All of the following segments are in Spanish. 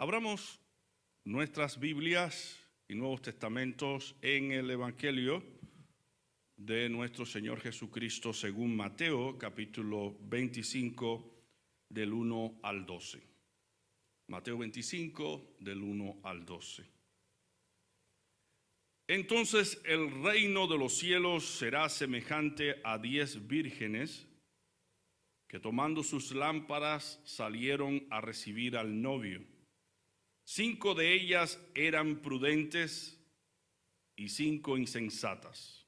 Abramos nuestras Biblias y Nuevos Testamentos en el Evangelio de nuestro Señor Jesucristo según Mateo, capítulo 25, del 1 al 12. Mateo 25, del 1 al 12. Entonces el reino de los cielos será semejante a 10 vírgenes que tomando sus lámparas salieron a recibir al novio. 5 de ellas eran prudentes y 5 insensatas.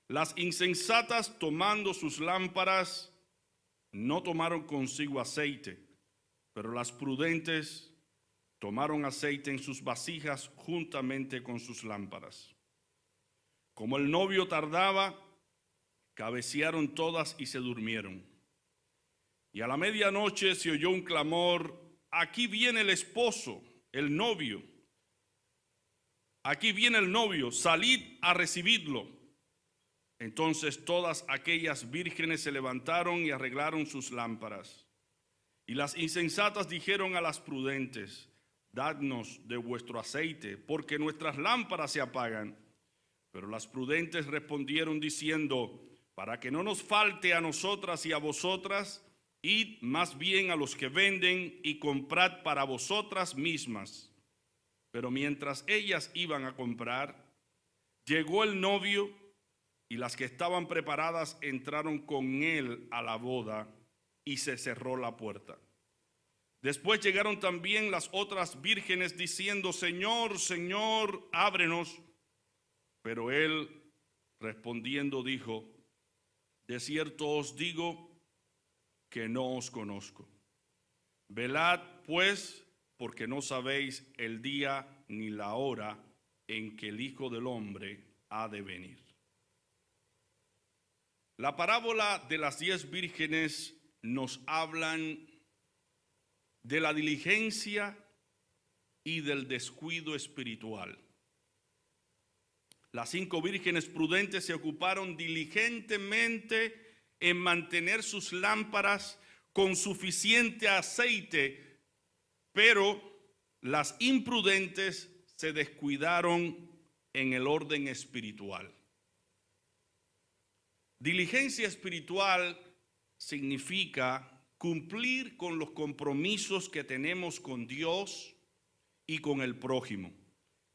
Las insensatas, tomando sus lámparas, no tomaron consigo aceite, pero las prudentes tomaron aceite en sus vasijas juntamente con sus lámparas. Como el novio tardaba, cabecearon todas y se durmieron. Y a la medianoche se oyó un clamor: aquí viene el esposo, el novio. Aquí viene el novio, salid a recibirlo. Entonces todas aquellas vírgenes se levantaron y arreglaron sus lámparas. Y las insensatas dijeron a las prudentes: dadnos de vuestro aceite, porque nuestras lámparas se apagan. Pero las prudentes respondieron diciendo: para que no nos falte a nosotras y a vosotras, id más bien a los que venden y comprad para vosotras mismas. Pero mientras ellas iban a comprar, llegó el novio, y las que estaban preparadas entraron con él a la boda, y se cerró la puerta. Después llegaron también las otras vírgenes diciendo: Señor, Señor, ábrenos. Pero él respondiendo dijo: de cierto os digo que no os conozco. Velad pues, porque no sabéis el día ni la hora en que el Hijo del Hombre ha de venir. La parábola de las 10 vírgenes nos hablan de la diligencia y del descuido espiritual. Las 5 vírgenes prudentes se ocuparon diligentemente en mantener sus lámparas con suficiente aceite, pero las imprudentes se descuidaron en el orden espiritual. Diligencia espiritual significa cumplir con los compromisos que tenemos con Dios y con el prójimo.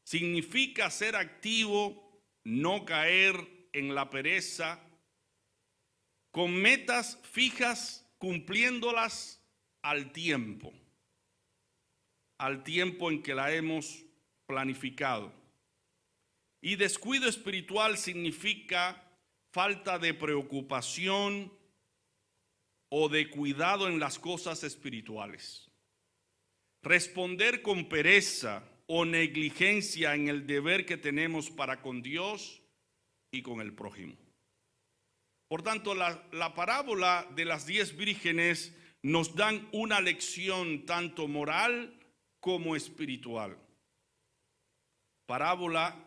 Significa ser activo, no caer en la pereza, con metas fijas, cumpliéndolas al tiempo en que la hemos planificado. Y descuido espiritual significa falta de preocupación o de cuidado en las cosas espirituales. Responder con pereza o negligencia en el deber que tenemos para con Dios y con el prójimo. Por tanto, la parábola de las 10 vírgenes nos dan una lección tanto moral como espiritual. Parábola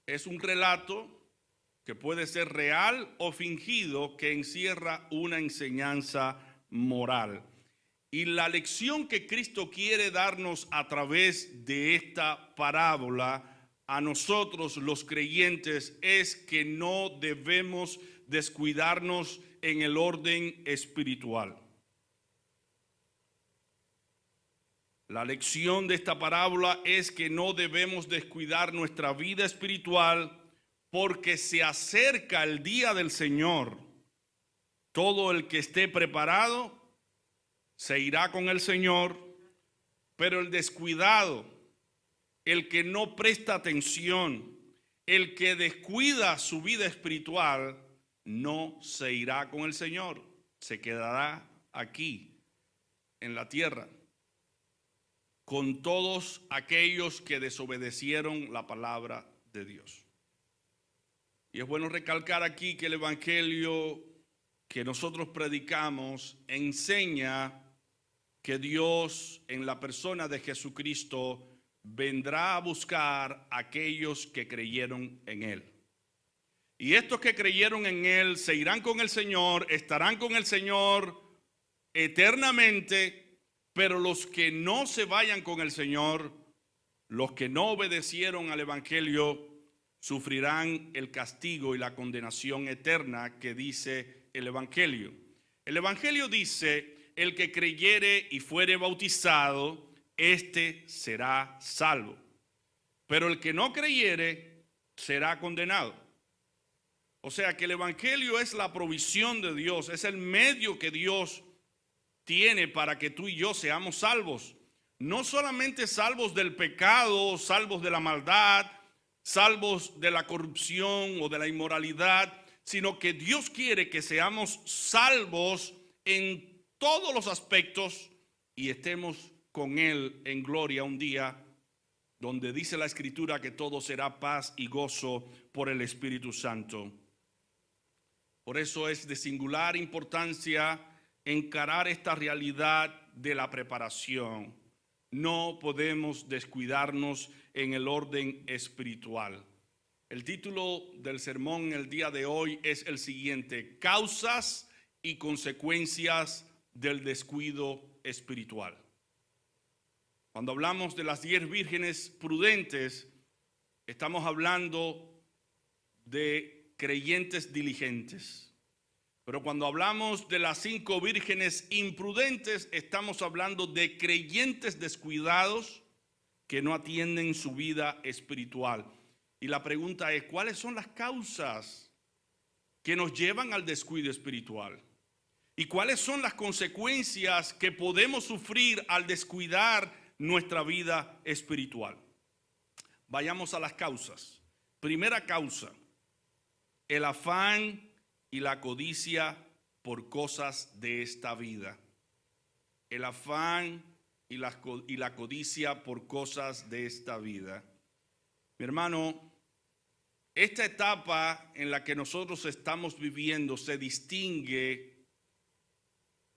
es un relato que puede ser real o fingido, que encierra una enseñanza moral. Y la lección que Cristo quiere darnos a través de esta parábola a nosotros los creyentes es que no debemos descuidarnos en el orden espiritual. La lección de esta parábola es que no debemos descuidar nuestra vida espiritual, porque se acerca el día del Señor. Todo el que esté preparado se irá con el Señor, pero el descuidado, el que no presta atención, el que descuida su vida espiritual, no se irá con el Señor, se quedará aquí en la tierra con todos aquellos que desobedecieron la palabra de Dios. Y es bueno recalcar aquí que el evangelio que nosotros predicamos enseña que Dios, en la persona de Jesucristo, vendrá a buscar a aquellos que creyeron en Él. Y estos que creyeron en Él se irán con el Señor, estarán con el Señor eternamente, Pero los que no se vayan con el Señor, los que no obedecieron al Evangelio, sufrirán el castigo y la condenación eterna que dice el Evangelio. El Evangelio dice, el que creyere y fuere bautizado, éste será salvo. Pero el que no creyere, será condenado. O sea que el Evangelio es la provisión de Dios, es el medio que Dios tiene para que tú y yo seamos salvos. No solamente salvos del pecado, salvos de la maldad, salvos de la corrupción o de la inmoralidad, sino que Dios quiere que seamos salvos en todos los aspectos y estemos con Él en gloria un día donde dice la Escritura que todo será paz y gozo por el Espíritu Santo. Por eso es de singular importancia encarar esta realidad de la preparación. No podemos descuidarnos en el orden espiritual. El título del sermón el día de hoy es el siguiente: causas y consecuencias del descuido espiritual. Cuando hablamos de las 10 vírgenes prudentes, estamos hablando de creyentes diligentes. Pero cuando hablamos de las 5 vírgenes imprudentes, estamos hablando de creyentes descuidados que no atienden su vida espiritual. Y la pregunta es, ¿cuáles son las causas que nos llevan al descuido espiritual? ¿Y cuáles son las consecuencias que podemos sufrir al descuidar nuestra vida espiritual? Vayamos a las causas. Primera causa: el afán y la codicia por cosas de esta vida. El afán y la codicia por cosas de esta vida. Mi hermano, esta etapa en la que nosotros estamos viviendo se distingue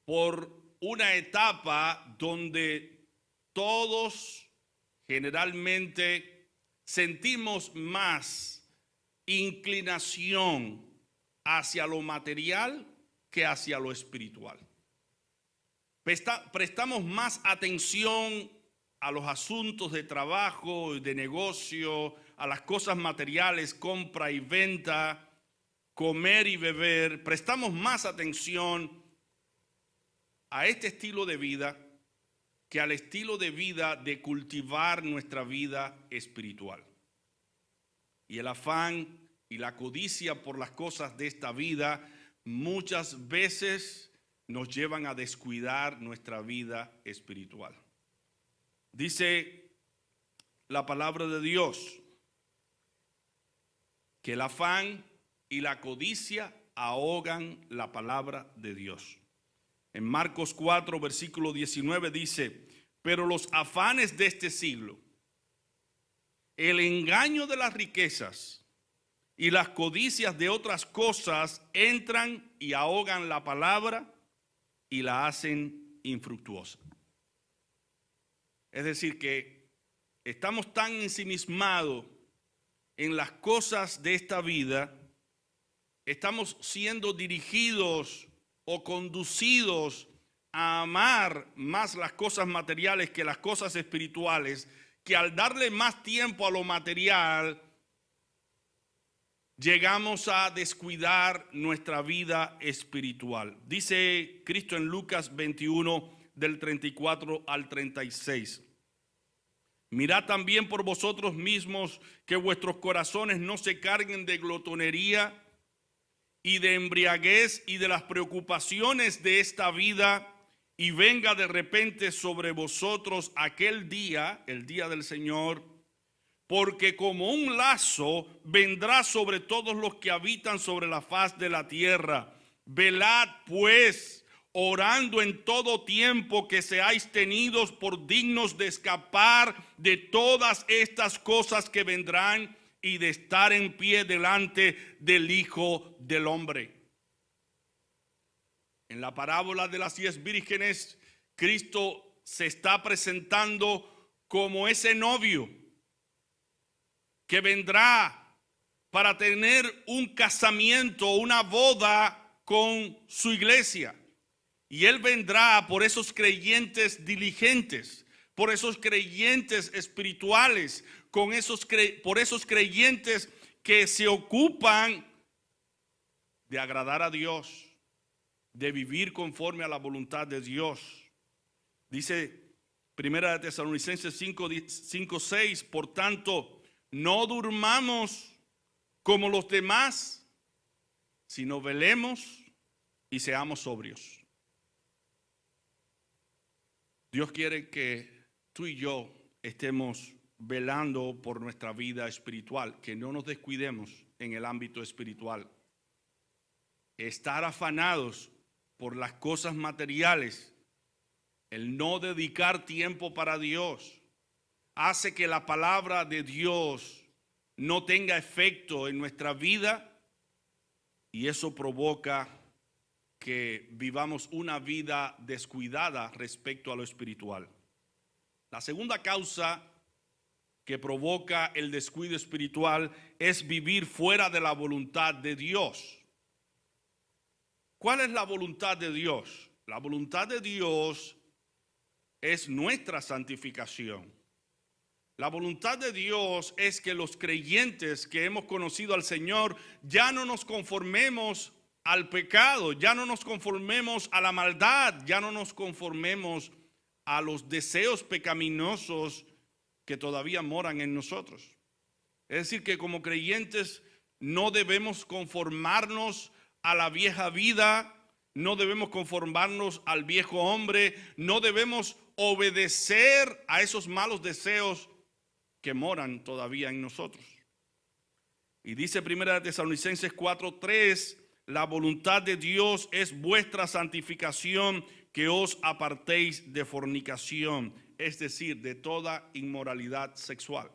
por una etapa donde todos generalmente sentimos más inclinación hacia lo material que hacia lo espiritual. Prestamos más atención a los asuntos de trabajo, de negocio, a las cosas materiales, compra y venta, comer y beber. Prestamos más atención a este estilo de vida que al estilo de vida de cultivar nuestra vida espiritual. Y el afán y la codicia por las cosas de esta vida muchas veces nos llevan a descuidar nuestra vida espiritual. Dice la palabra de Dios que el afán y la codicia ahogan la palabra de Dios. En Marcos 4, versículo 19 dice: pero los afanes de este siglo, el engaño de las riquezas y las codicias de otras cosas entran y ahogan la palabra y la hacen infructuosa. Es decir, que estamos tan ensimismados en las cosas de esta vida, estamos siendo dirigidos o conducidos a amar más las cosas materiales que las cosas espirituales, que al darle más tiempo a lo material, llegamos a descuidar nuestra vida espiritual. Dice Cristo en Lucas 21, del 34 al 36. Mirad también por vosotros mismos que vuestros corazones no se carguen de glotonería y de embriaguez y de las preocupaciones de esta vida, y venga de repente sobre vosotros aquel día, el día del Señor, porque como un lazo vendrá sobre todos los que habitan sobre la faz de la tierra. Velad pues, orando en todo tiempo, que seáis tenidos por dignos de escapar de todas estas cosas que vendrán y de estar en pie delante del Hijo del Hombre. En la parábola de las 10 vírgenes, Cristo se está presentando como ese novio que vendrá para tener un casamiento, una boda con su iglesia. Y Él vendrá por esos creyentes diligentes, por esos creyentes espirituales, por esos creyentes que se ocupan de agradar a Dios, de vivir conforme a la voluntad de Dios. Dice Primera de Tesalonicenses 5:6, por tanto, no durmamos como los demás, sino velemos y seamos sobrios. Dios quiere que tú y yo estemos velando por nuestra vida espiritual, que no nos descuidemos en el ámbito espiritual. Estar afanados por las cosas materiales, el no dedicar tiempo para Dios, hace que la palabra de Dios no tenga efecto en nuestra vida, y eso provoca que vivamos una vida descuidada respecto a lo espiritual. La segunda causa que provoca el descuido espiritual es vivir fuera de la voluntad de Dios. ¿Cuál es la voluntad de Dios? La voluntad de Dios es nuestra santificación. La voluntad de Dios es que los creyentes que hemos conocido al Señor ya no nos conformemos al pecado, ya no nos conformemos a la maldad, ya no nos conformemos a los deseos pecaminosos que todavía moran en nosotros. Es decir, que como creyentes no debemos conformarnos a la vieja vida, no debemos conformarnos al viejo hombre, no debemos obedecer a esos malos deseos que moran todavía en nosotros. Y dice Primera de Tesalonicenses 4:3, la voluntad de Dios es vuestra santificación, que os apartéis de fornicación, es decir, de toda inmoralidad sexual.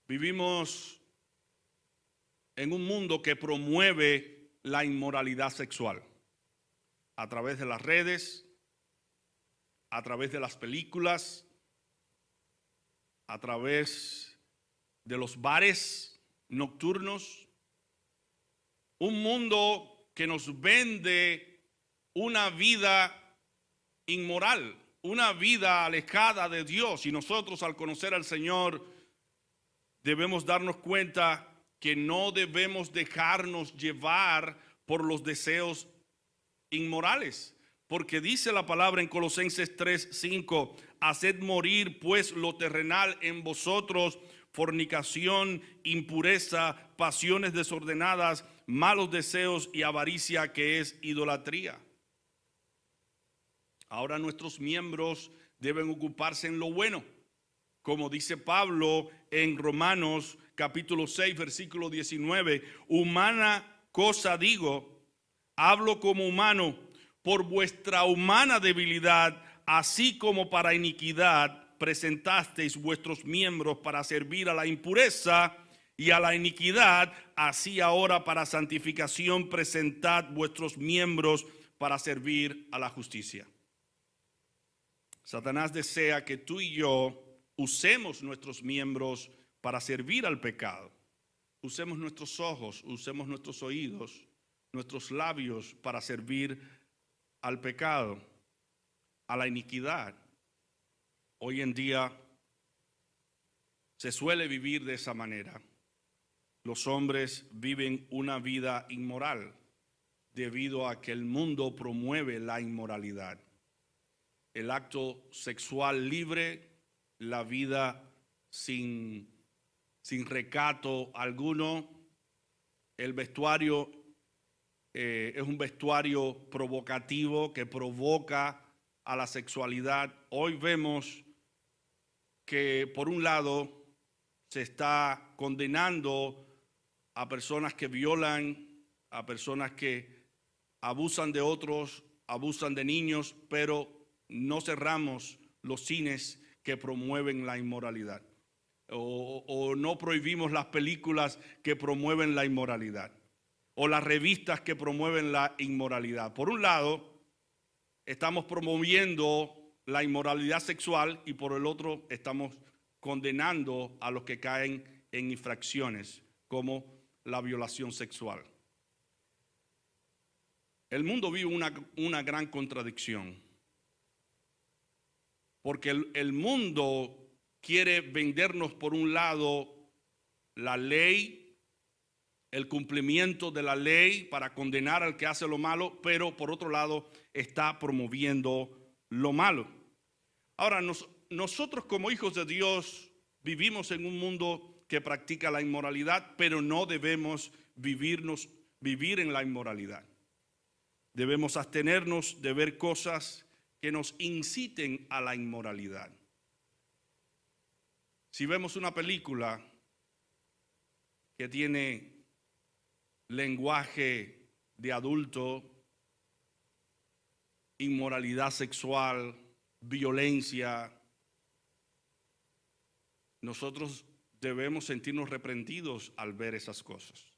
Vivimos en un mundo que promueve la inmoralidad sexual a través de las redes, a través de las películas, a través de los bares nocturnos. Un mundo que nos vende una vida inmoral, una vida alejada de Dios, y nosotros al conocer al Señor debemos darnos cuenta que no debemos dejarnos llevar por los deseos inmorales, porque dice la palabra en Colosenses 3:5, haced morir pues lo terrenal en vosotros, fornicación, impureza, pasiones desordenadas, malos deseos y avaricia, que es idolatría. Ahora nuestros miembros deben ocuparse en lo bueno, como dice Pablo en Romanos capítulo 6, versículo 19, humana cosa digo, hablo como humano, por vuestra humana debilidad, así como para iniquidad, presentasteis vuestros miembros para servir a la impureza y a la iniquidad, así ahora para santificación presentad vuestros miembros para servir a la justicia. Satanás desea que tú y yo usemos nuestros miembros para servir al pecado. Usemos nuestros ojos, usemos nuestros oídos, nuestros labios para servir al pecado, a la iniquidad. Hoy en día se suele vivir de esa manera. Los hombres viven una vida inmoral debido a que el mundo promueve la inmoralidad. El acto sexual libre, la vida sin recato alguno, el vestuario es un vestuario provocativo que provoca a la sexualidad. Hoy vemos que por un lado se está condenando a personas que violan, a personas que abusan de otros, abusan de niños, pero no cerramos los cines que promueven la inmoralidad, o no prohibimos las películas que promueven la inmoralidad, o las revistas que promueven la inmoralidad. Por un lado, estamos promoviendo la inmoralidad sexual, y por el otro estamos condenando a los que caen en infracciones como la violación sexual. El mundo vive una gran contradicción. Porque el mundo quiere vendernos por un lado la ley, el cumplimiento de la ley para condenar al que hace lo malo, pero por otro lado está promoviendo lo malo. Ahora, nosotros como hijos de Dios vivimos en un mundo que practica la inmoralidad, pero no debemos vivir en la inmoralidad. Debemos abstenernos de ver cosas que nos inciten a la inmoralidad. Si vemos una película que tiene lenguaje de adulto, inmoralidad sexual, violencia, nosotros debemos sentirnos reprendidos al ver esas cosas.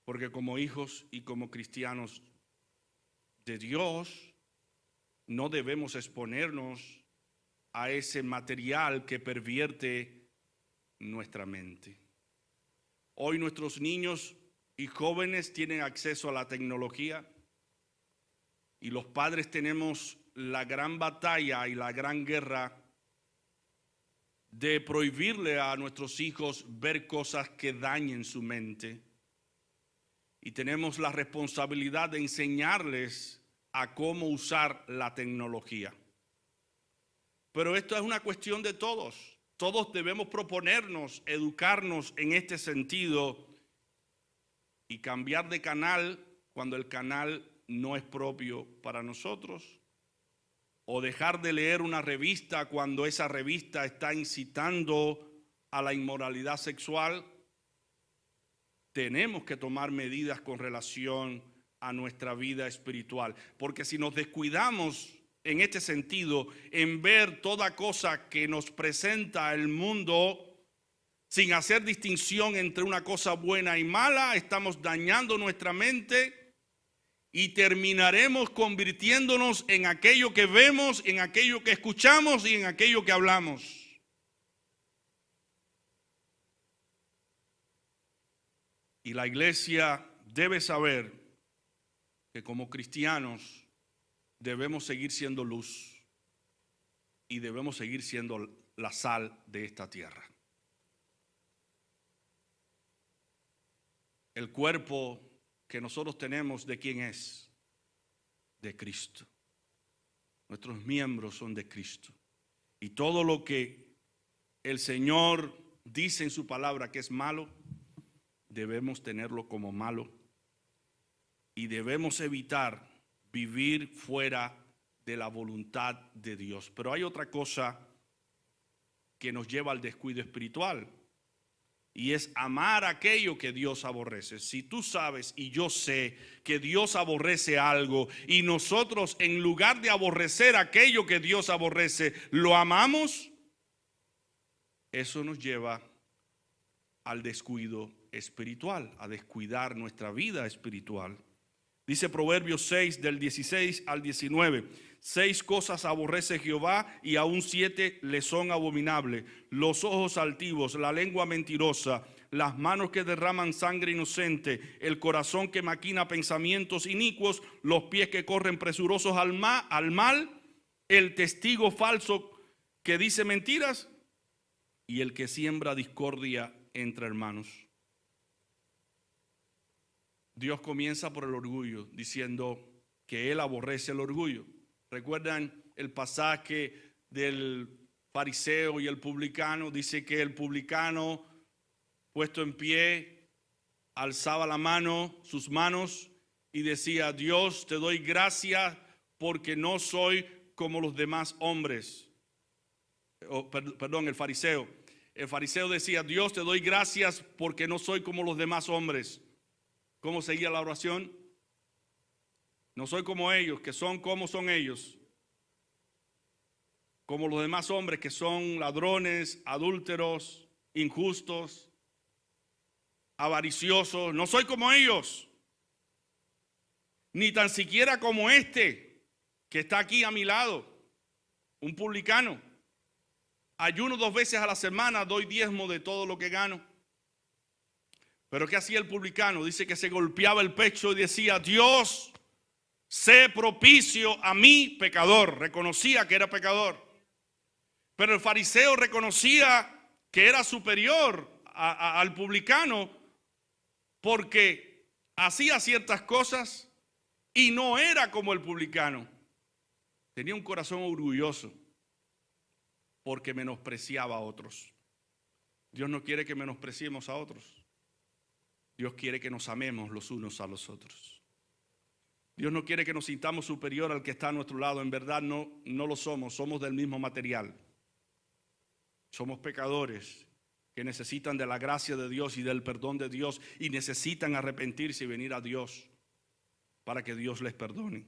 Porque como hijos y como cristianos de Dios, no debemos exponernos a ese material que pervierte nuestra mente. Hoy nuestros niños y jóvenes tienen acceso a la tecnología y los padres tenemos la gran batalla y la gran guerra de prohibirle a nuestros hijos ver cosas que dañen su mente. Y tenemos la responsabilidad de enseñarles a cómo usar la tecnología. Pero esto es una cuestión de todos. Todos debemos proponernos, educarnos en este sentido y cambiar de canal cuando el canal no es propio para nosotros. O dejar de leer una revista cuando esa revista está incitando a la inmoralidad sexual. Tenemos que tomar medidas con relación a nuestra vida espiritual, porque si nos descuidamos en este sentido, en ver toda cosa que nos presenta el mundo, sin hacer distinción entre una cosa buena y mala, estamos dañando nuestra mente y terminaremos convirtiéndonos en aquello que vemos, en aquello que escuchamos y en aquello que hablamos. Y la iglesia debe saber que como cristianos debemos seguir siendo luz y debemos seguir siendo la sal de esta tierra. El cuerpo que nosotros tenemos, ¿de quién es? De Cristo. Nuestros miembros son de Cristo. Y todo lo que el Señor dice en su palabra que es malo, debemos tenerlo como malo y debemos evitar vivir fuera de la voluntad de Dios. Pero hay otra cosa que nos lleva al descuido espiritual y es amar aquello que Dios aborrece. Si tú sabes y yo sé que Dios aborrece algo y nosotros en lugar de aborrecer aquello que Dios aborrece, lo amamos, eso nos lleva al descuido espiritual, a descuidar nuestra vida espiritual. Dice Proverbios 6 del 16 al 19, 6 cosas aborrece Jehová y aún 7 le son abominables: los ojos altivos, la lengua mentirosa, las manos que derraman sangre inocente, el corazón que maquina pensamientos inicuos, los pies que corren presurosos al mal, el testigo falso que dice mentiras y el que siembra discordia entre hermanos. Dios comienza por el orgullo, diciendo que Él aborrece el orgullo. ¿Recuerdan el pasaje del fariseo y el publicano? Dice que el publicano, puesto en pie, alzaba la mano, sus manos, y decía: Dios, te doy gracias porque no soy como los demás hombres. Perdón, el fariseo. El fariseo decía: Dios, te doy gracias porque no soy como los demás hombres. ¿Cómo seguía la oración? No soy como ellos, que son como son ellos. Como los demás hombres que son ladrones, adúlteros, injustos, avariciosos. No soy como ellos. Ni tan siquiera como este que está aquí a mi lado, un publicano. Ayuno 2 veces a la semana, doy diezmo de todo lo que gano. Pero ¿qué hacía el publicano? Dice que se golpeaba el pecho y decía: Dios, sé propicio a mí, pecador. Reconocía que era pecador. Pero el fariseo reconocía que era superior al publicano porque hacía ciertas cosas y no era como el publicano. Tenía un corazón orgulloso porque menospreciaba a otros. Dios no quiere que menospreciemos a otros. Dios quiere que nos amemos los unos a los otros. Dios no quiere que nos sintamos superior al que está a nuestro lado. En verdad no lo somos. Somos del mismo material. Somos pecadores que necesitan de la gracia de Dios y del perdón de Dios y necesitan arrepentirse y venir a Dios para que Dios les perdone.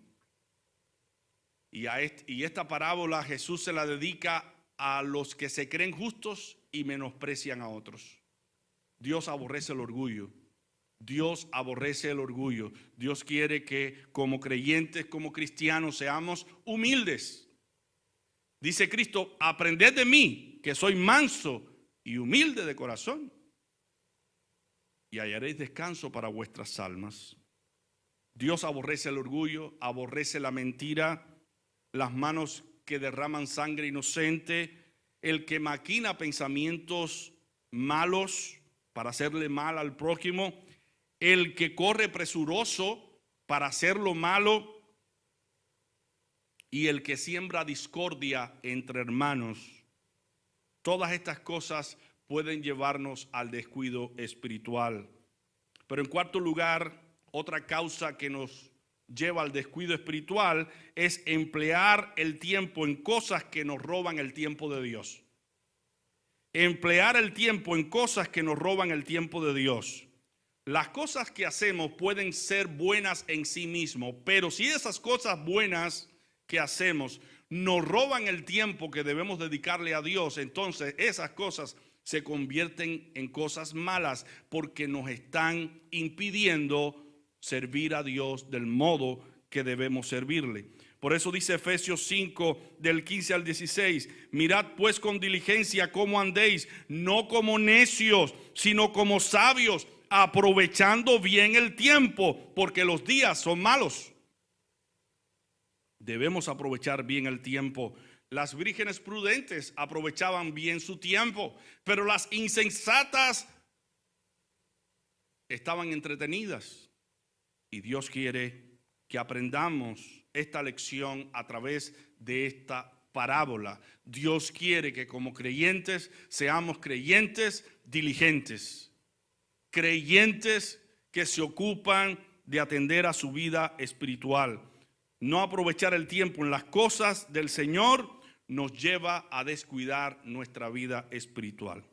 Y esta parábola Jesús se la dedica a los que se creen justos y menosprecian a otros. Dios aborrece el orgullo. Dios aborrece el orgullo. Dios quiere que como creyentes, como cristianos, seamos humildes. Dice Cristo, aprended de mí, que soy manso y humilde de corazón, y hallaréis descanso para vuestras almas. Dios aborrece el orgullo, aborrece la mentira, las manos que derraman sangre inocente, el que maquina pensamientos malos para hacerle mal al prójimo, el que corre presuroso para hacer lo malo y el que siembra discordia entre hermanos. Todas estas cosas pueden llevarnos al descuido espiritual. Pero en cuarto lugar, otra causa que nos lleva al descuido espiritual es emplear el tiempo en cosas que nos roban el tiempo de Dios. Emplear el tiempo en cosas que nos roban el tiempo de Dios. Las cosas que hacemos pueden ser buenas en sí mismos, pero si esas cosas buenas que hacemos nos roban el tiempo que debemos dedicarle a Dios, entonces esas cosas se convierten en cosas malas porque nos están impidiendo servir a Dios del modo que debemos servirle. Por eso dice Efesios 5 del 15 al 16, mirad pues con diligencia cómo andéis, no como necios, sino como sabios, aprovechando bien el tiempo, porque los días son malos. Debemos aprovechar bien el tiempo. Las vírgenes prudentes aprovechaban bien su tiempo, pero las insensatas estaban entretenidas. Y Dios quiere que aprendamos esta lección a través de esta parábola. Dios quiere que como creyentes seamos creyentes diligentes, creyentes que se ocupan de atender a su vida espiritual. No aprovechar el tiempo en las cosas del Señor nos lleva a descuidar nuestra vida espiritual.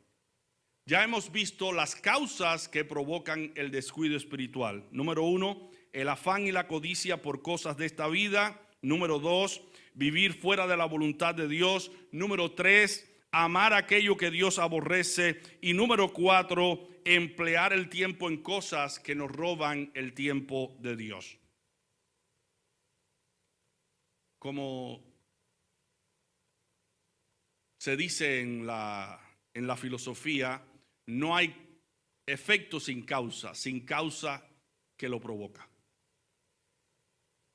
Ya hemos visto las causas que provocan el descuido espiritual. Número 1, el afán y la codicia por cosas de esta vida. Número 2, vivir fuera de la voluntad de Dios. Número 3, amar aquello que Dios aborrece. Y número 4, emplear el tiempo en cosas que nos roban el tiempo de Dios. Como se dice en la filosofía, no hay efecto sin causa que lo provoca.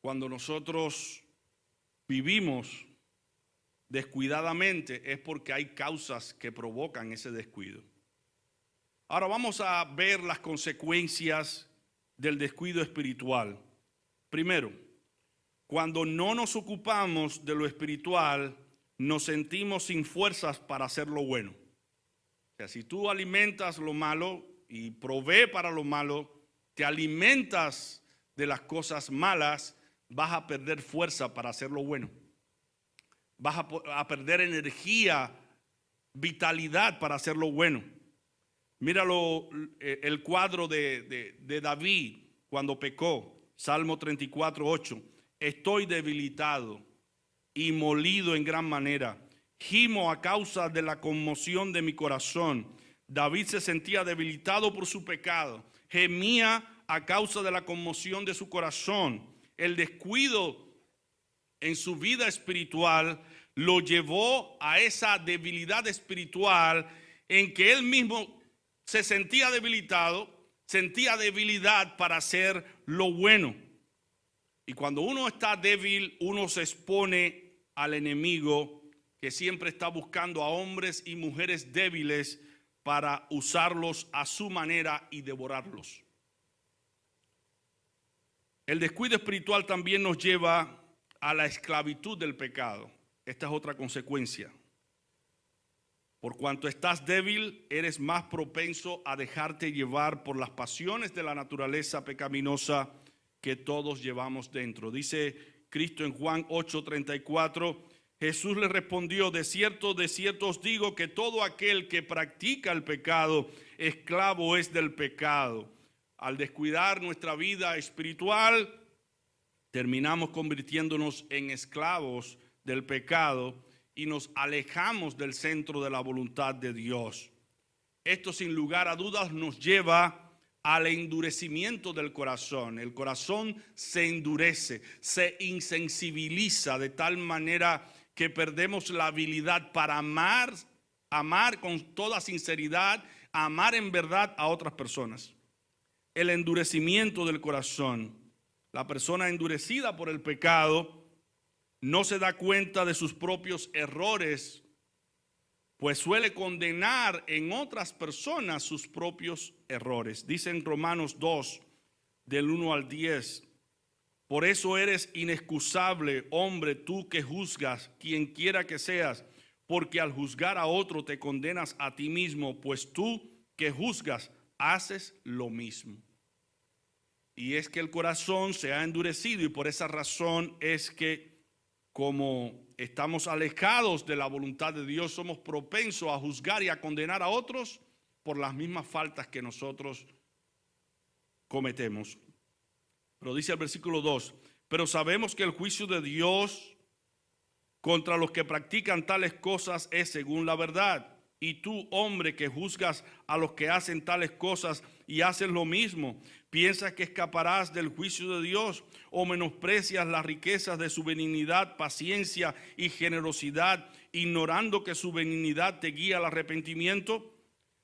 Cuando nosotros vivimos descuidadamente es porque hay causas que provocan ese descuido. Ahora vamos a ver las consecuencias del descuido espiritual. Primero, cuando no nos ocupamos de lo espiritual, nos sentimos sin fuerzas para hacer lo bueno. O sea, si tú alimentas lo malo y provee para lo malo, te alimentas de las cosas malas, vas a perder fuerza para hacer lo bueno. Vas a perder energía, vitalidad para hacer lo bueno. Míralo, el cuadro de David cuando pecó, Salmo 34:8. Estoy debilitado y molido en gran manera. Gimo a causa de la conmoción de mi corazón. David se sentía debilitado por su pecado. Gemía a causa de la conmoción de su corazón. El descuido en su vida espiritual lo llevó a esa debilidad espiritual en que él mismo se sentía debilitado, sentía debilidad para hacer lo bueno. Y cuando uno está débil, uno se expone al enemigo que siempre está buscando a hombres y mujeres débiles para usarlos a su manera y devorarlos. El descuido espiritual también nos lleva a la esclavitud del pecado. Esta es otra consecuencia. Por cuanto estás débil, eres más propenso a dejarte llevar por las pasiones de la naturaleza pecaminosa que todos llevamos dentro. Dice Cristo en Juan 8:34, Jesús le respondió, de cierto os digo que todo aquel que practica el pecado, esclavo es del pecado. Al descuidar nuestra vida espiritual, terminamos convirtiéndonos en esclavos del pecado y nos alejamos del centro de la voluntad de Dios. Esto sin lugar a dudas nos lleva al endurecimiento del corazón. El corazón se endurece, se insensibiliza de tal manera que perdemos la habilidad para amar con toda sinceridad, amar en verdad a otras personas. El endurecimiento del corazón. La persona endurecida por el pecado no se da cuenta de sus propios errores, pues suele condenar en otras personas sus propios errores. Dice en Romanos 2, del 1 al 10, por eso eres inexcusable, hombre, tú que juzgas, quien quiera que seas, porque al juzgar a otro te condenas a ti mismo, pues tú que juzgas haces lo mismo. Y es que el corazón se ha endurecido y por esa razón es que como estamos alejados de la voluntad de Dios, somos propensos a juzgar y a condenar a otros por las mismas faltas que nosotros cometemos. Pero dice el versículo 2, pero sabemos que el juicio de Dios contra los que practican tales cosas es según la verdad. Y tú, hombre, que juzgas a los que hacen tales cosas y haces lo mismo, ¿piensas que escaparás del juicio de Dios o menosprecias las riquezas de su benignidad, paciencia y generosidad, ignorando que su benignidad te guía al arrepentimiento?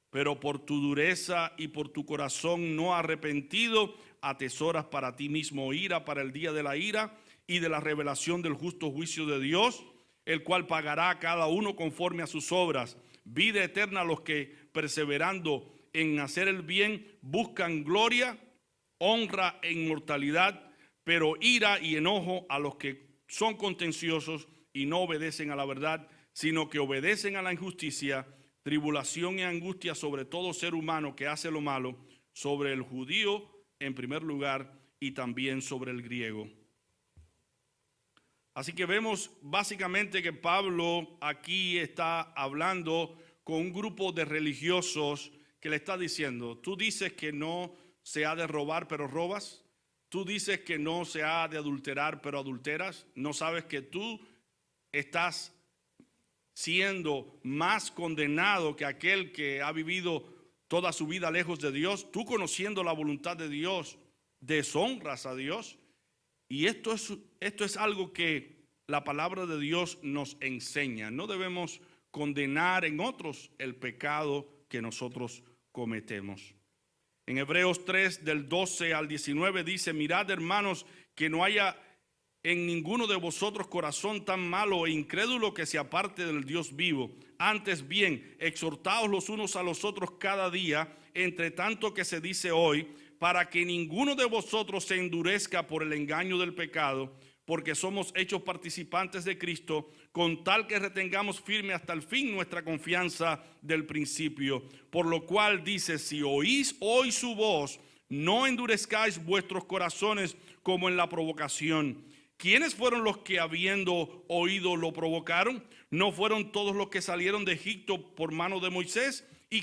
Pero por tu dureza y por tu corazón no arrepentido, atesoras para ti mismo ira para el día de la ira y de la revelación del justo juicio de Dios, el cual pagará a cada uno conforme a sus obras. Vida eterna a los que perseverando en hacer el bien buscan gloria, honra e inmortalidad, pero ira y enojo a los que son contenciosos y no obedecen a la verdad, sino que obedecen a la injusticia, tribulación y angustia sobre todo ser humano que hace lo malo, sobre el judío en primer lugar y también sobre el griego. Así que vemos básicamente que Pablo aquí está hablando con un grupo de religiosos que le está diciendo, tú dices que no se ha de robar pero robas, tú dices que no se ha de adulterar pero adulteras, no sabes que tú estás siendo más condenado que aquel que ha vivido toda su vida lejos de Dios. Tú conociendo la voluntad de Dios, deshonras a Dios. Y esto es algo que la palabra de Dios nos enseña. No debemos condenar en otros el pecado que nosotros cometemos. En Hebreos 3, del 12 al 19 dice, mirad hermanos, que no haya en ninguno de vosotros corazón tan malo e incrédulo que se aparte del Dios vivo. Antes bien, exhortaos los unos a los otros cada día, entre tanto que se dice hoy, para que ninguno de vosotros se endurezca por el engaño del pecado, porque somos hechos participantes de Cristo, con tal que retengamos firme hasta el fin nuestra confianza del principio. Por lo cual dice, si oís hoy su voz, no endurezcáis vuestros corazones como en la provocación. ¿Quiénes fueron los que habiendo oído lo provocaron? ¿No fueron todos los que salieron de Egipto por mano de Moisés? ¿Y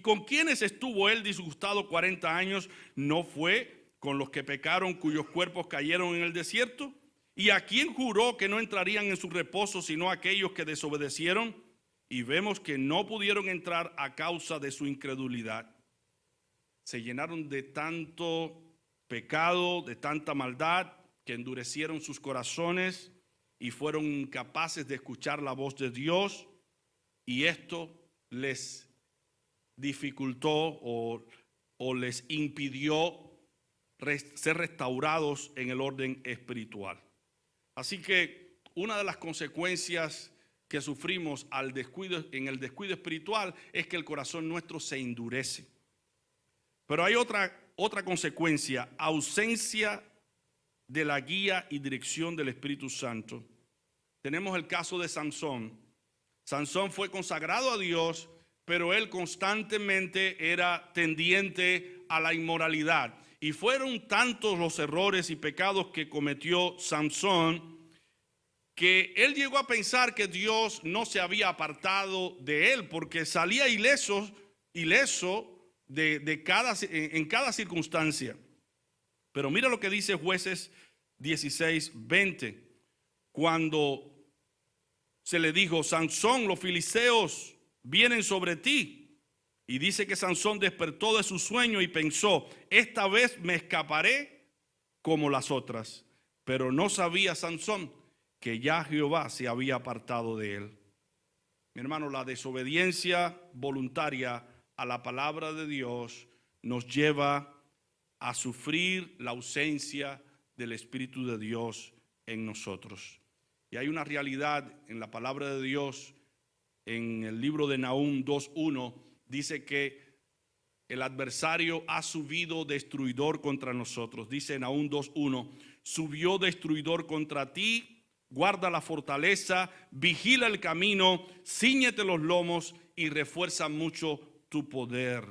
con quiénes estuvo él disgustado 40 años? ¿No fue con los que pecaron cuyos cuerpos cayeron en el desierto? ¿Y a quién juró que no entrarían en su reposo sino aquellos que desobedecieron? Y vemos que no pudieron entrar a causa de su incredulidad. Se llenaron de tanto pecado, de tanta maldad, que endurecieron sus corazones y fueron incapaces de escuchar la voz de Dios, y esto les dificultó o les impidió ser restaurados en el orden espiritual. Así que una de las consecuencias que sufrimos en el descuido espiritual es que el corazón nuestro se endurece. Pero hay otra consecuencia: ausencia de la guía y dirección del Espíritu Santo. Tenemos el caso de Sansón. Sansón fue consagrado a Dios, pero él constantemente era tendiente a la inmoralidad. Y fueron tantos los errores y pecados que cometió Sansón que él llegó a pensar que Dios no se había apartado de él, porque salía ileso en cada circunstancia. Pero mira lo que dice Jueces 16:20, cuando se le dijo: Sansón, los filisteos vienen sobre ti. Y dice que Sansón despertó de su sueño y pensó: esta vez me escaparé como las otras. Pero no sabía Sansón que ya Jehová se había apartado de él. Mi hermano, la desobediencia voluntaria a la palabra de Dios nos lleva a sufrir la ausencia del Espíritu de Dios en nosotros. Y hay una realidad en la palabra de Dios, en el libro de Nahum 2:1, dice que el adversario ha subido destruidor contra nosotros. Dice Nahum 2:1, subió destruidor contra ti, guarda la fortaleza, vigila el camino, cíñete los lomos y refuerza mucho tu poder.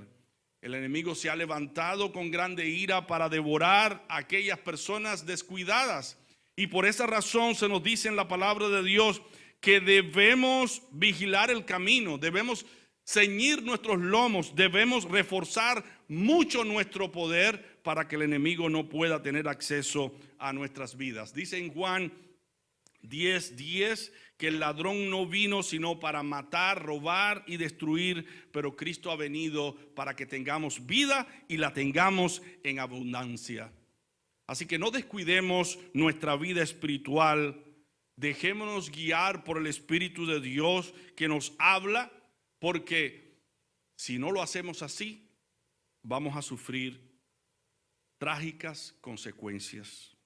El enemigo se ha levantado con grande ira para devorar a aquellas personas descuidadas. Y por esa razón se nos dice en la palabra de Dios que debemos vigilar el camino, debemos ceñir nuestros lomos, debemos reforzar mucho nuestro poder para que el enemigo no pueda tener acceso a nuestras vidas. Dice en Juan 10:10 que el ladrón no vino sino para matar, robar y destruir, pero Cristo ha venido para que tengamos vida y la tengamos en abundancia. Así que no descuidemos nuestra vida espiritual, dejémonos guiar por el Espíritu de Dios que nos habla, porque si no lo hacemos así, vamos a sufrir trágicas consecuencias.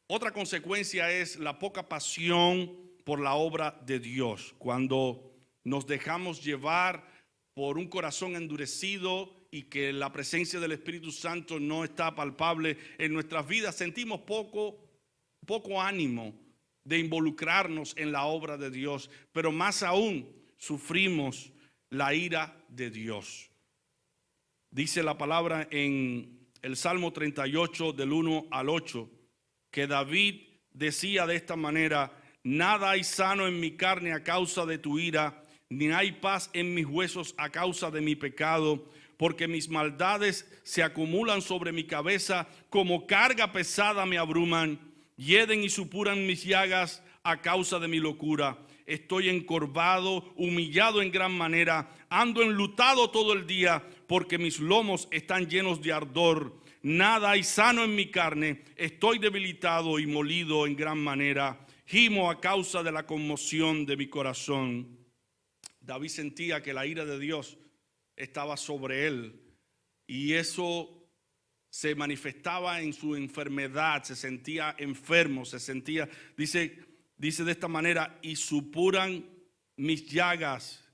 Otra consecuencia es la poca pasión por la obra de Dios. Cuando nos dejamos llevar por un corazón endurecido y que la presencia del Espíritu Santo no está palpable en nuestras vidas, sentimos poco ánimo de involucrarnos en la obra de Dios, pero más aún sufrimos la ira de Dios. Dice la palabra en el Salmo 38 del 1 al 8 que David decía de esta manera: nada hay sano en mi carne a causa de tu ira, ni hay paz en mis huesos a causa de mi pecado, porque mis maldades se acumulan sobre mi cabeza, como carga pesada me abruman, hieden y supuran mis llagas a causa de mi locura. Estoy encorvado, humillado en gran manera, ando enlutado todo el día, porque mis lomos están llenos de ardor. Nada hay sano en mi carne, estoy debilitado y molido en gran manera, gimo a causa de la conmoción de mi corazón. David sentía que la ira de Dios estaba sobre él y eso se manifestaba en su enfermedad, se sentía enfermo, dice de esta manera: y supuran mis llagas,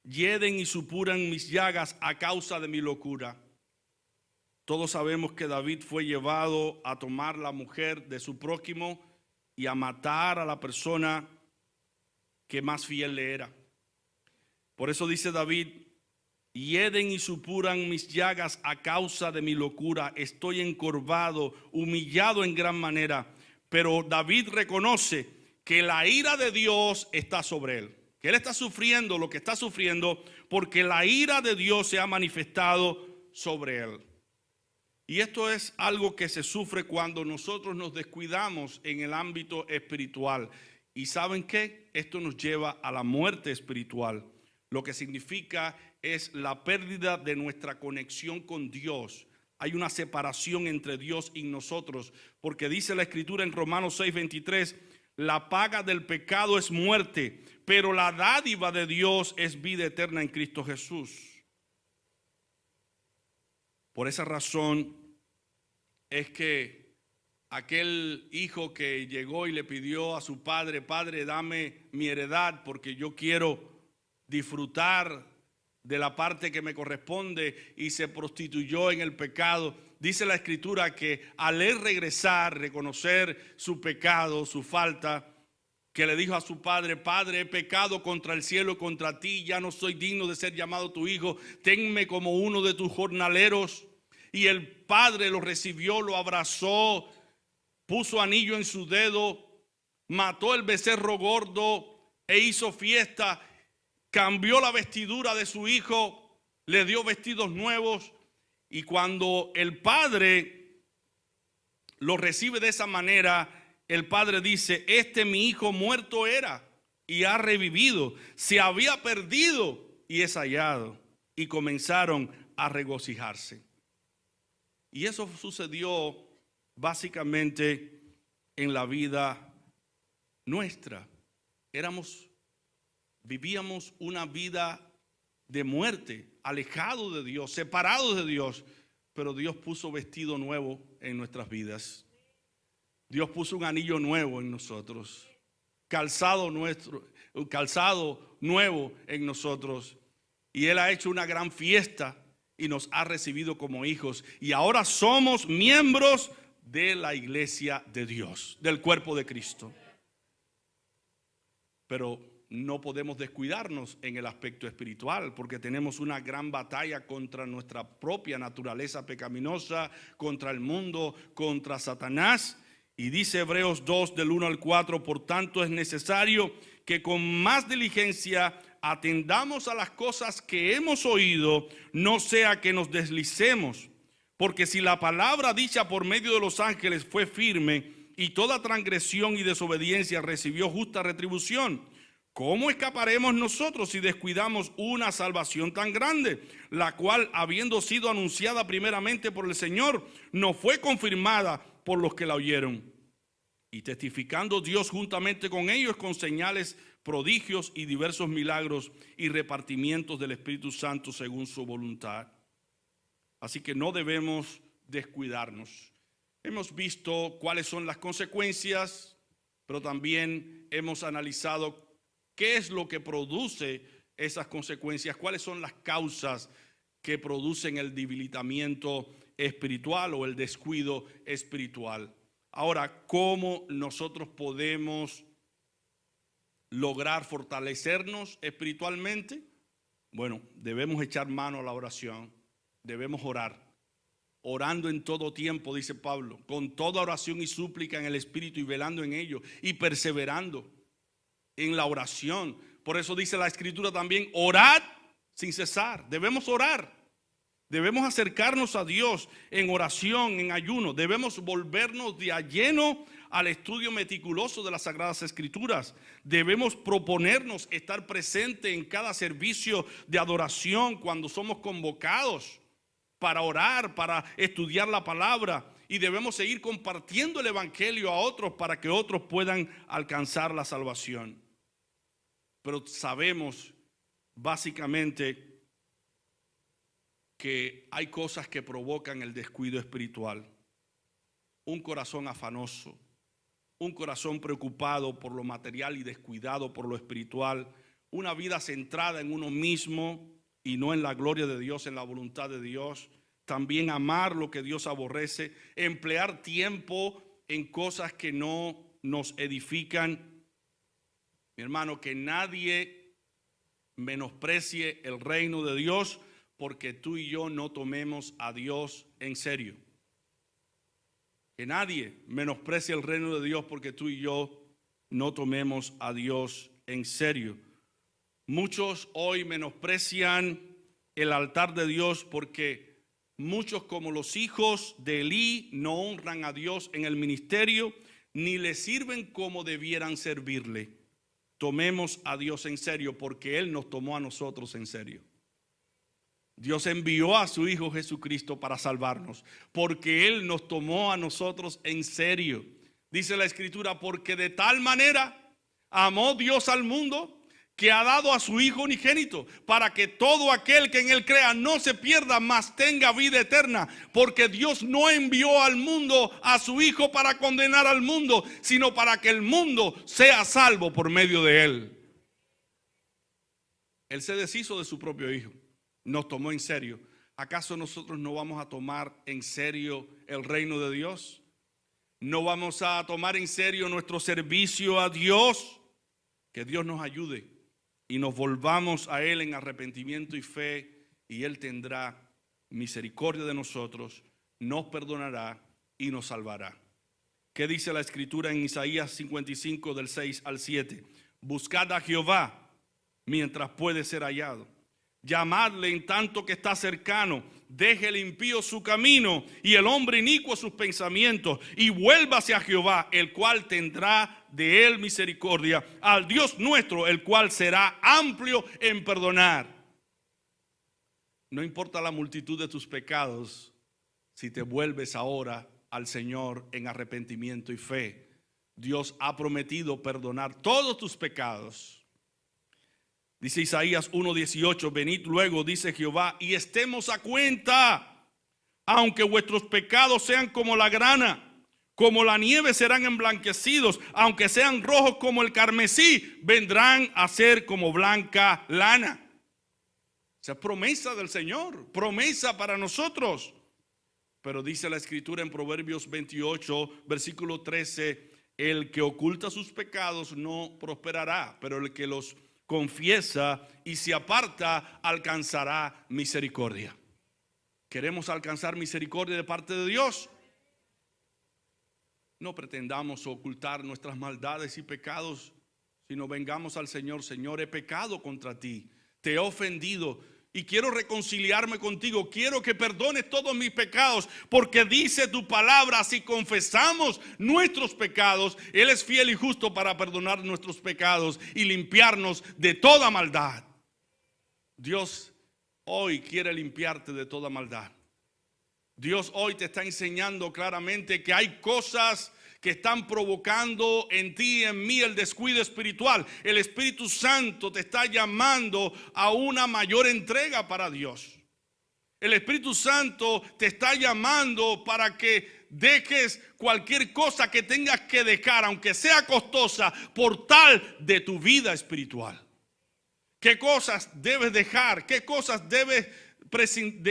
hieden y supuran mis llagas a causa de mi locura. Todos sabemos que David fue llevado a tomar la mujer de su prójimo y a matar a la persona que más fiel le era. Por eso dice David: hieden y supuran mis llagas a causa de mi locura, estoy encorvado, humillado en gran manera. Pero David reconoce que la ira de Dios está sobre él, que él está sufriendo lo que está sufriendo porque la ira de Dios se ha manifestado sobre él. Y esto es algo que se sufre cuando nosotros nos descuidamos en el ámbito espiritual. ¿Y saben qué? Esto nos lleva a la muerte espiritual. Lo que significa es la pérdida de nuestra conexión con Dios. Hay una separación entre Dios y nosotros, porque dice la Escritura en Romanos 6:23, la paga del pecado es muerte, pero la dádiva de Dios es vida eterna en Cristo Jesús. Por esa razón, es que aquel hijo que llegó y le pidió a su padre: Padre, dame mi heredad porque yo quiero disfrutar de la parte que me corresponde, y se prostituyó en el pecado. Dice la Escritura que al él regresar, reconocer su pecado, su falta, que le dijo a su padre: Padre, he pecado contra el cielo y contra ti, ya no soy digno de ser llamado tu hijo, tenme como uno de tus jornaleros. Y el padre lo recibió, lo abrazó, puso anillo en su dedo, mató el becerro gordo e hizo fiesta. Cambió la vestidura de su hijo, le dio vestidos nuevos. Y cuando el padre lo recibe de esa manera, el padre dice: este mi hijo muerto era y ha revivido, se había perdido y es hallado. Y comenzaron a regocijarse. Y eso sucedió básicamente en la vida nuestra. Vivíamos una vida de muerte, alejados de Dios, separados de Dios, pero Dios puso vestido nuevo en nuestras vidas. Dios puso un anillo nuevo en nosotros, calzado nuevo en nosotros, y Él ha hecho una gran fiesta y nos ha recibido como hijos, y ahora somos miembros de la iglesia de Dios, del cuerpo de Cristo. Pero no podemos descuidarnos en el aspecto espiritual, porque tenemos una gran batalla contra nuestra propia naturaleza pecaminosa, contra el mundo, contra Satanás. Y dice Hebreos 2 del 1 al 4: por tanto es necesario que con más diligencia atendamos a las cosas que hemos oído, no sea que nos deslicemos. Porque si la palabra dicha por medio de los ángeles fue firme, y toda transgresión y desobediencia recibió justa retribución, ¿cómo escaparemos nosotros si descuidamos una salvación tan grande, la cual, habiendo sido anunciada primeramente por el Señor, no fue confirmada por los que la oyeron? Y testificando Dios juntamente con ellos con señales, prodigios y diversos milagros y repartimientos del Espíritu Santo según su voluntad. Así que no debemos descuidarnos. Hemos visto cuáles son las consecuencias, pero también hemos analizado qué es lo que produce esas consecuencias, cuáles son las causas que producen el debilitamiento espiritual o el descuido espiritual. Ahora, ¿cómo nosotros podemos lograr fortalecernos espiritualmente? Bueno, debemos echar mano a la oración, debemos orar. Orando en todo tiempo, dice Pablo, con toda oración y súplica en el Espíritu, y velando en ello, y perseverando en la oración. Por eso dice la Escritura también: orad sin cesar. Debemos orar, debemos acercarnos a Dios en oración, en ayuno. Debemos volvernos de a lleno al estudio meticuloso de las Sagradas Escrituras. Debemos proponernos estar presente en cada servicio de adoración cuando somos convocados para orar, para estudiar la palabra, y debemos seguir compartiendo el evangelio a otros para que otros puedan alcanzar la salvación. Pero sabemos básicamente que hay cosas que provocan el descuido espiritual. Un corazón afanoso, un corazón preocupado por lo material y descuidado por lo espiritual, una vida centrada en uno mismo y no en la gloria de Dios, en la voluntad de Dios. También amar lo que Dios aborrece, emplear tiempo en cosas que no nos edifican. Mi hermano, que nadie menosprecie el reino de Dios porque tú y yo no tomemos a Dios en serio. Que nadie menosprecie el reino de Dios porque tú y yo no tomemos a Dios en serio. Muchos hoy menosprecian el altar de Dios porque muchos, como los hijos de Elí, no honran a Dios en el ministerio ni le sirven como debieran servirle. Tomemos a Dios en serio porque Él nos tomó a nosotros en serio. Dios envió a su Hijo Jesucristo para salvarnos porque Él nos tomó a nosotros en serio. Dice la Escritura: porque de tal manera amó Dios al mundo que ha dado a su Hijo unigénito, para que todo aquel que en él crea no se pierda, mas tenga vida eterna. Porque Dios no envió al mundo a su Hijo para condenar al mundo, sino para que el mundo sea salvo por medio de él. Él se deshizo de su propio Hijo, nos tomó en serio. ¿Acaso nosotros no vamos a tomar en serio el reino de Dios? ¿No vamos a tomar en serio nuestro servicio a Dios? Que Dios nos ayude y nos volvamos a Él en arrepentimiento y fe, y Él tendrá misericordia de nosotros, nos perdonará y nos salvará. ¿Qué dice la Escritura en Isaías 55 del 6 al 7? Buscad a Jehová mientras puede ser hallado. Llamadle en tanto que está cercano. Deje el impío su camino y el hombre inicuo sus pensamientos, y vuélvase a Jehová, el cual tendrá de él misericordia, al Dios nuestro, el cual será amplio en perdonar. No importa la multitud de tus pecados, si te vuelves ahora al Señor en arrepentimiento y fe, Dios ha prometido perdonar todos tus pecados. Dice Isaías 1:18, venid luego, dice Jehová, y estemos a cuenta. Aunque vuestros pecados sean como la grana, como la nieve serán emblanquecidos. Aunque sean rojos como el carmesí, vendrán a ser como blanca lana. Esa es promesa del Señor, promesa para nosotros. Pero dice la Escritura en Proverbios 28, versículo 13, el que oculta sus pecados no prosperará, pero el que los confiesa y se aparta alcanzará misericordia. ¿Queremos alcanzar misericordia de parte de Dios? No pretendamos ocultar nuestras maldades y pecados, sino vengamos al Señor. Señor, he pecado contra ti, te he ofendido y quiero reconciliarme contigo. Quiero que perdones todos mis pecados, porque dice tu palabra, si confesamos nuestros pecados, Él es fiel y justo para perdonar nuestros pecados y limpiarnos de toda maldad. Dios hoy quiere limpiarte de toda maldad. Dios hoy te está enseñando claramente que hay cosas que están provocando en ti y en mí el descuido espiritual. El Espíritu Santo te está llamando a una mayor entrega para Dios. El Espíritu Santo te está llamando para que dejes cualquier cosa que tengas que dejar, aunque sea costosa, por tal de tu vida espiritual. ¿Qué cosas debes dejar? ¿De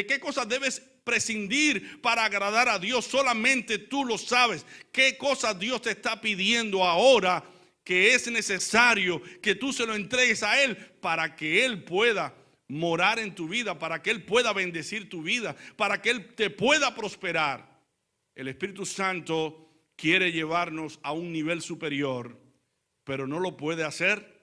qué cosas debes prescindir para agradar a Dios? Solamente tú lo sabes. ¿Qué cosas Dios te está pidiendo ahora que es necesario que tú se lo entregues a Él para que Él pueda morar en tu vida, para que Él pueda bendecir tu vida, para que Él te pueda prosperar? El Espíritu Santo quiere llevarnos a un nivel superior, pero no lo puede hacer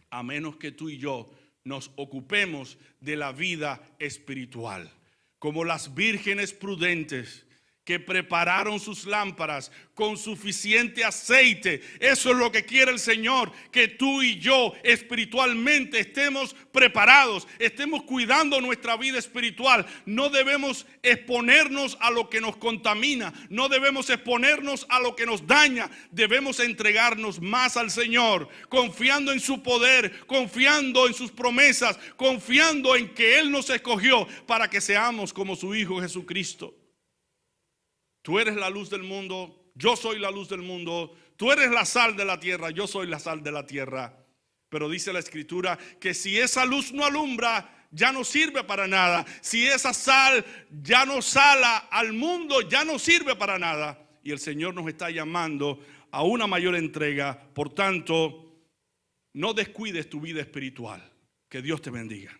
a menos que tú y yo nos ocupemos de la vida espiritual. Como las vírgenes prudentes que prepararon sus lámparas con suficiente aceite. Eso es lo que quiere el Señor, que tú y yo espiritualmente estemos preparados, estemos cuidando nuestra vida espiritual. No debemos exponernos a lo que nos contamina, no debemos exponernos a lo que nos daña. Debemos entregarnos más al Señor, confiando en su poder, confiando en sus promesas, confiando en que Él nos escogió para que seamos como su Hijo Jesucristo. Tú eres la luz del mundo, yo soy la luz del mundo. Tú eres la sal de la tierra, yo soy la sal de la tierra. Pero dice la Escritura que si esa luz no alumbra, ya no sirve para nada. Si esa sal ya no sala al mundo, ya no sirve para nada. Y el Señor nos está llamando a una mayor entrega. Por tanto, no descuides tu vida espiritual. Que Dios te bendiga.